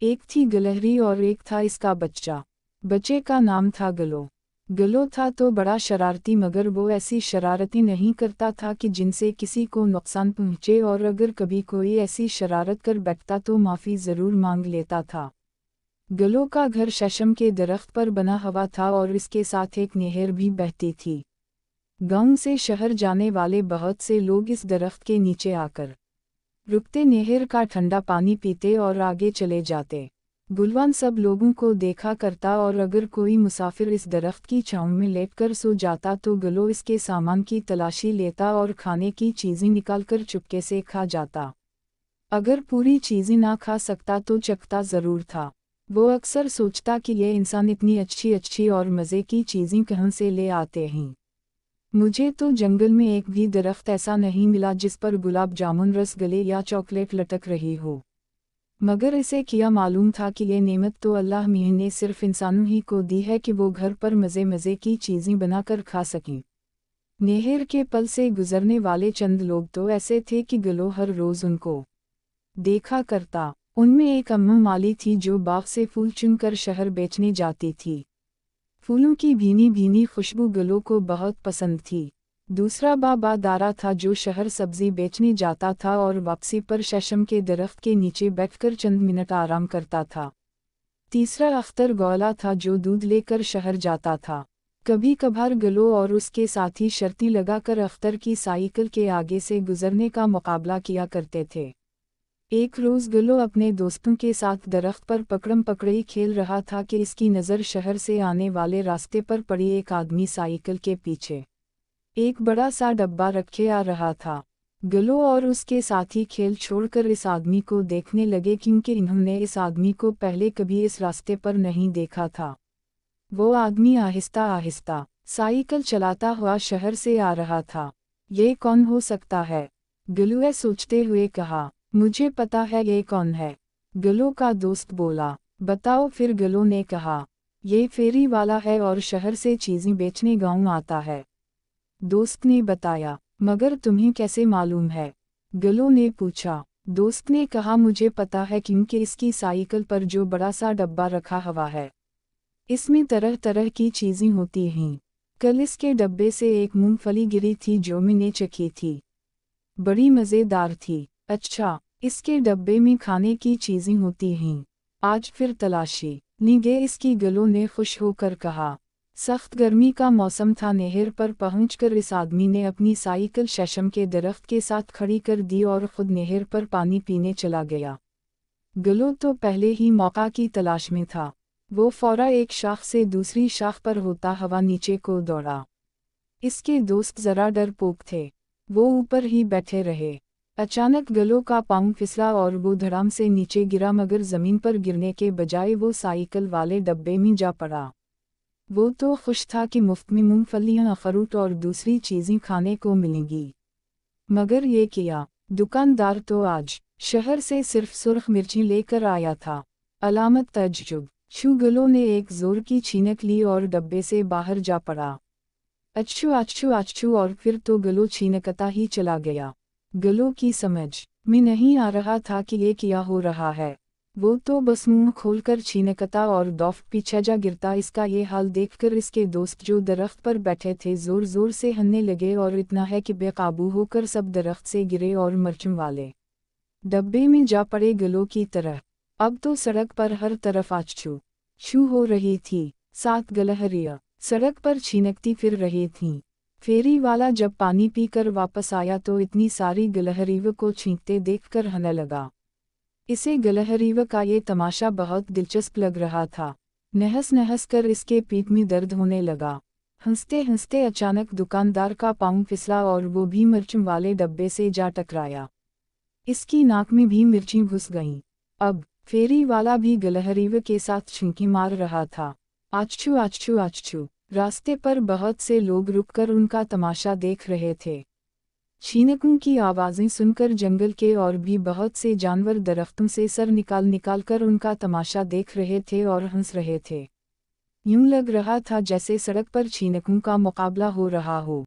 एक थी गिलहरी और एक था इसका बच्चा। बच्चे का नाम था गलो। गलो था तो बड़ा शरारती, मगर वो ऐसी शरारती नहीं करता था कि जिनसे किसी को नुकसान पहुँचे, और अगर कभी कोई ऐसी शरारत कर बैठता तो माफ़ी ज़रूर मांग लेता था। गलो का घर शीशम के दरख्त पर बना हुआ था और इसके साथ एक नहर भी बहती थी। गांव से शहर जाने वाले बहुत से लोग इस दरख्त के नीचे आकर रुकते, नहर का ठंडा पानी पीते और आगे चले जाते। गुलवान सब लोगों को देखा करता, और अगर कोई मुसाफिर इस दरख्त की छांव में लेटकर सो जाता तो गलो इसके सामान की तलाशी लेता और खाने की चीज़ें निकालकर चुपके से खा जाता। अगर पूरी चीज़ें ना खा सकता तो चखता ज़रूर था। वो अक्सर सोचता कि ये इंसान इतनी अच्छी अच्छी और मज़े की चीज़ें कहाँ से ले आते हैं। मुझे तो जंगल में एक भी दरख्त ऐसा नहीं मिला जिस पर गुलाब जामुन, रसगुल्ले या चॉकलेट लटक रही हो। मगर इसे क्या मालूम था कि ये नेमत तो अल्लाह मियां ने सिर्फ इंसानों ही को दी है कि वो घर पर मज़े मज़े की चीज़ें बनाकर खा सकें। नहर के पल से गुजरने वाले चंद लोग तो ऐसे थे कि गलो हर रोज़ उनको देखा करता। उनमें एक अम्मा माली थी जो बाग से फूल चुनकर शहर बेचने जाती थी। फूलों की भीनी भीनी खुशबू गलो को बहुत पसंद थी। दूसरा बाबा दारा था जो शहर सब्जी बेचने जाता था और वापसी पर शीशम के दरख्त के नीचे बैठकर चंद मिनट आराम करता था। तीसरा अख्तर गौला था जो दूध लेकर शहर जाता था। कभी कभार गलो और उसके साथी शर्ती लगाकर अख्तर की साइकिल के आगे से गुजरने का मुकाबला किया करते थे। एक रोज़ गलो अपने दोस्तों के साथ दरख्त पर पकड़म पकड़ई खेल रहा था कि इसकी नज़र शहर से आने वाले रास्ते पर पड़ी एक आदमी साइकिल के पीछे एक बड़ा सा डब्बा रखे आ रहा था। गलो और उसके साथी खेल छोड़कर इस आदमी को देखने लगे, क्योंकि इन्होंने इस आदमी को पहले कभी इस रास्ते पर नहीं देखा था। वो आदमी आहिस्ता आहिस्ता साइकिल चलाता हुआ शहर से आ रहा था। ये कौन हो सकता है? गलुए सोचते हुए कहा। मुझे पता है ये कौन है, गलो का दोस्त बोला। बताओ फिर, गलो ने कहा। ये फेरी वाला है और शहर से चीज़ें बेचने गांव आता है, दोस्त ने बताया। मगर तुम्हें कैसे मालूम है? गलो ने पूछा। दोस्त ने कहा, मुझे पता है क्योंकि इसकी साइकिल पर जो बड़ा सा डब्बा रखा हुआ है, इसमें तरह तरह की चीज़ें होती हैं। कल इसके डब्बे से एक मूंगफली गिरी थी जो मैंने चखी थी, बड़ी मज़ेदार थी। अच्छा, इसके डब्बे में खाने की चीज़ें होती हैं। आज फिर तलाशी लीजिए इसकी, गलो ने खुश होकर कहा। सख्त गर्मी का मौसम था। नहर पर पहुंचकर इस आदमी ने अपनी साइकिल शीशम के दरख्त के साथ खड़ी कर दी और खुद नहर पर पानी पीने चला गया। गलो तो पहले ही मौका की तलाश में था। वो फौरा एक शाख से दूसरी शाख पर होता हुआ नीचे को दौड़ा। इसके दोस्त ज़रा डरपोक थे, वो ऊपर ही बैठे रहे। अचानक गलो का पांव फिसला और वो धड़ाम से नीचे गिरा, मगर ज़मीन पर गिरने के बजाय वो साइकिल वाले डब्बे में जा पड़ा। वो तो खुश था कि मुफ्त में मूंगफलियां, अखरोट और दूसरी चीज़ें खाने को मिलेंगी। मगर ये किया, दुकानदार तो आज शहर से सिर्फ सुर्ख मिर्ची लेकर आया था। अलामत तज्जुब। गलो ने एक ज़ोर की छीनक ली और डब्बे से बाहर जा पड़ा। अच्छू अच्छू अच्छू, और फिर तो गलो छीनकता ही चला गया। गलो की समझ में नहीं आ रहा था कि ये क्या हो रहा है। वो तो बस मुंह खोलकर छीनकता और दौफ पीछे जा गिरता। इसका ये हाल देखकर इसके दोस्त जो दरख्त पर बैठे थे ज़ोर ज़ोर से हंसने लगे, और इतना है कि बेकाबू होकर सब दरख्त से गिरे और मरचम वाले डब्बे में जा पड़े गलो की तरह। अब तो सड़क पर हर तरफ आछू छू हो रही थी। सात गिलहरियां सड़क पर छीनकती फिर रही थीं। फेरी वाला जब पानी पीकर वापस आया तो इतनी सारी गिलहरियों को छींकते देखकर हंसने लगा। इसे गिलहरियों का ये तमाशा बहुत दिलचस्प लग रहा था। नहस नहस कर इसके पीठ में दर्द होने लगा। हंसते हंसते अचानक दुकानदार का पांव फिसला और वो भी मिर्चों वाले डब्बे से जा टकराया। इसकी नाक में भी मिर्चें घुस गईं। अब फेरी वाला भी गिलहरियों के साथ छींकी मार रहा था। आछू आछू आछू। रास्ते पर बहुत से लोग रुककर उनका तमाशा देख रहे थे। छीनकों की आवाज़ें सुनकर जंगल के और भी बहुत से जानवर दरख्तों से सर निकाल निकाल कर उनका तमाशा देख रहे थे और हंस रहे थे। यूं लग रहा था जैसे सड़क पर छीनकों का मुकाबला हो रहा हो।